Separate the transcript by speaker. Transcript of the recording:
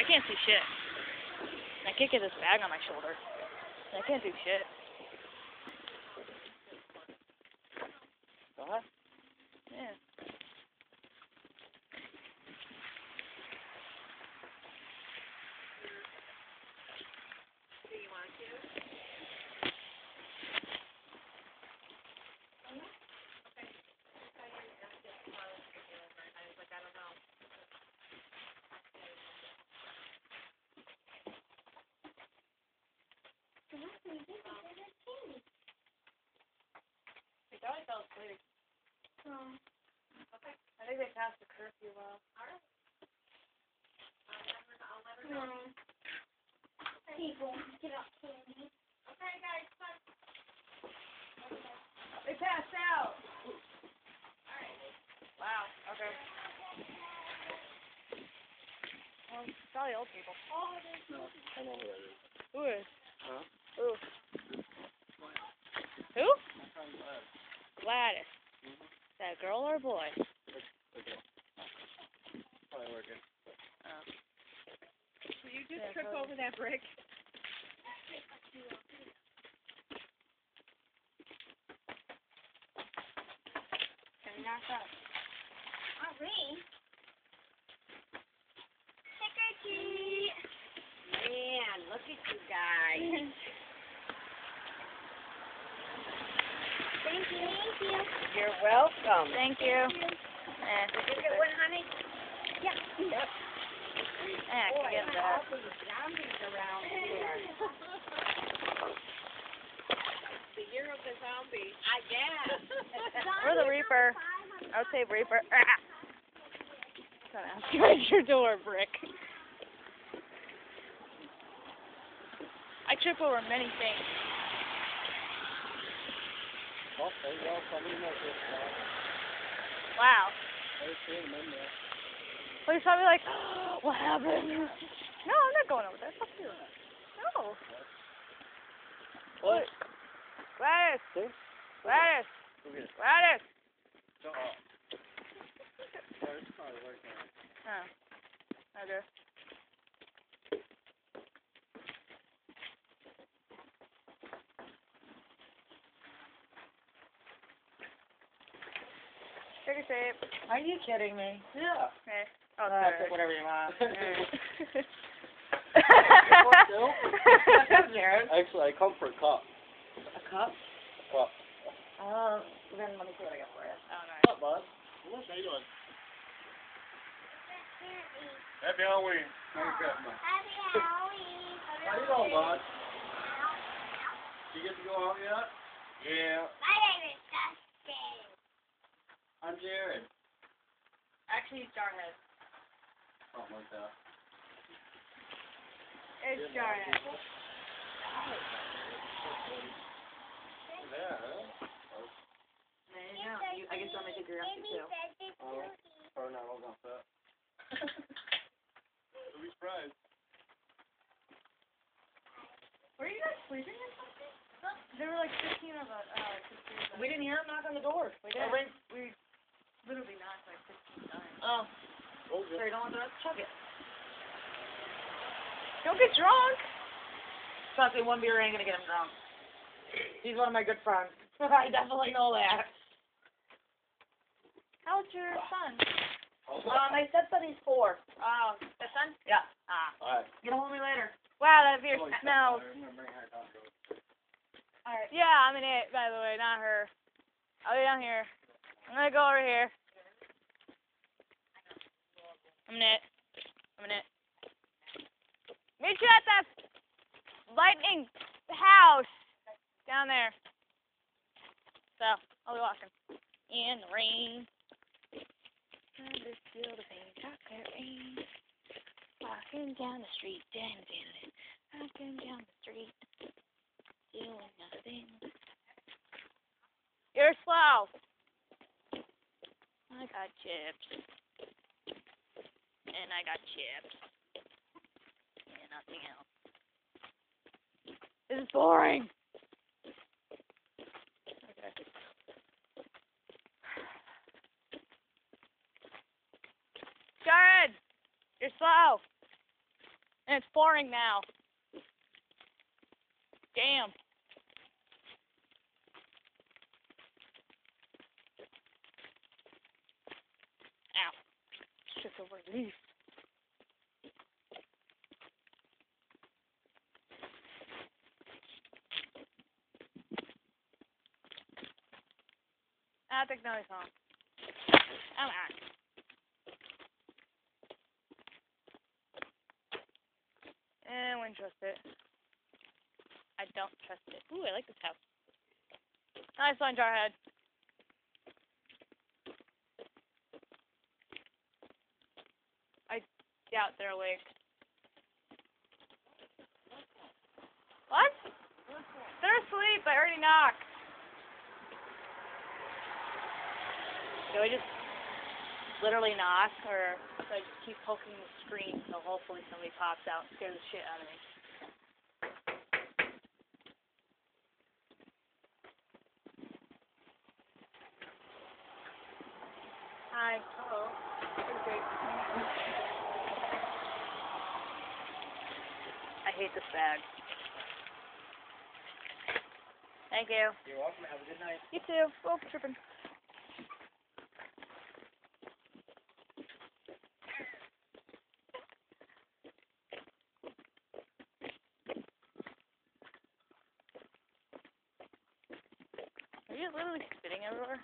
Speaker 1: can't see shit. I can't get this bag on my shoulder. I can't do shit.
Speaker 2: What?
Speaker 1: Yeah. They thought I fell asleep.
Speaker 3: Oh.
Speaker 1: Okay. I think they passed the curfew law. Alright.
Speaker 3: No. People, get up, candy.
Speaker 1: Okay, guys, come on. They passed out. Alright. Wow, okay. Well, it's all the old people.
Speaker 2: No, I know who that is.
Speaker 1: Who is?
Speaker 2: Huh?
Speaker 1: Who? Who?
Speaker 2: My friend Glad.
Speaker 1: Gladys.
Speaker 2: Mm-hmm.
Speaker 1: Is that a girl or a boy?
Speaker 2: Okay. Probably working.
Speaker 1: Oh.
Speaker 3: Will you just
Speaker 1: Yeah,
Speaker 3: trip
Speaker 1: probably.
Speaker 3: over that brick?
Speaker 1: Can we knock up?
Speaker 3: Not me. Trick or treat.
Speaker 4: Man, look at you guys.
Speaker 3: Thank you. Thank you.
Speaker 4: You're welcome.
Speaker 1: Thank you.
Speaker 4: Did you get one, honey?
Speaker 3: Yeah.
Speaker 4: Yep.
Speaker 1: I
Speaker 4: Boy,
Speaker 1: can get that.
Speaker 4: all these zombies around here.
Speaker 3: The year of the zombie.
Speaker 4: I guess.
Speaker 1: Or the Reaper. I would say Reaper. Ah! Outside your door, Brick. I trip over many things.
Speaker 2: Okay, well, somebody knows this guy.
Speaker 1: Wow.
Speaker 2: I see him in there.
Speaker 1: Please tell me like, what happened? No, I'm not going over there. Fuck you. No.
Speaker 2: What?
Speaker 1: Gladys.
Speaker 2: Who?
Speaker 1: Gladys.
Speaker 2: Who is?
Speaker 1: Gladys.
Speaker 2: Oh. It's probably working.
Speaker 1: Oh. Okay. Take a sip.
Speaker 4: Are you kidding me?
Speaker 2: Yeah.
Speaker 1: Okay. Oh,
Speaker 4: Take
Speaker 1: sorry.
Speaker 4: whatever you want. Jared.
Speaker 2: Actually, I come for a cup.
Speaker 4: A cup?
Speaker 2: Cup.
Speaker 4: Then let me see what I got for you.
Speaker 1: Oh, nice.
Speaker 2: What's up, bud? How you doing? Happy Halloween. Merry Christmas.
Speaker 3: Happy Halloween.
Speaker 2: How you doing, bud? You get to go out yet? Yeah.
Speaker 3: My name is Dustin.
Speaker 2: I'm Jared.
Speaker 1: Actually, Jarhead.
Speaker 2: Something like that.
Speaker 1: It's Jarhead.
Speaker 2: Yeah, huh?
Speaker 4: I guess you want me to take your outfit too.
Speaker 2: Oh, probably not old enough for that. You'll be surprised.
Speaker 1: Were you guys sleeping or something? There were like 15 of us.
Speaker 4: We didn't hear him knock on the door.
Speaker 1: We did. We literally knocked like 15 times.
Speaker 4: Oh,
Speaker 2: Oh,
Speaker 4: so you don't want the rest? Chug it.
Speaker 1: Don't get drunk.
Speaker 4: Trust me, one beer ain't gonna get him drunk. He's one of my good friends. I definitely know that.
Speaker 1: How's your son?
Speaker 4: My stepson, he's 4.
Speaker 1: Oh, the son?
Speaker 4: Yeah.
Speaker 1: Ah.
Speaker 2: Alright.
Speaker 4: Get ahold of me later.
Speaker 1: Wow, that beer smells.
Speaker 2: I'm gonna bring her down to it.
Speaker 4: Alright.
Speaker 1: Yeah, I'm in it, by the way, not her. I'll be down here. I'm gonna go over here. I'm in it. Meet you at that lightning house down there. So, I'll be walking in the rain. I just feel the pain, chocolate rain. Walking down the street, walking down the street, doing nothing. You're slow. I got chips. And I got chips. And nothing else. This is boring. Okay. Jared! You're slow. And it's pouring now. Damn. Ow. It's just a relief. I think no, he's home. I'm out. I wouldn't trust it. I don't trust it. Ooh, I like this house. Nice one, Jarhead. I doubt they're awake. What? They're asleep. I already knocked. Do I just literally knock, or do I just keep poking the screen so hopefully somebody pops out and scares the shit out of me? Hi. Hello. Okay. I hate this bag. Thank you.
Speaker 2: You're welcome. Have a good night.
Speaker 1: You too. Oh, tripping. Are you literally spitting everywhere?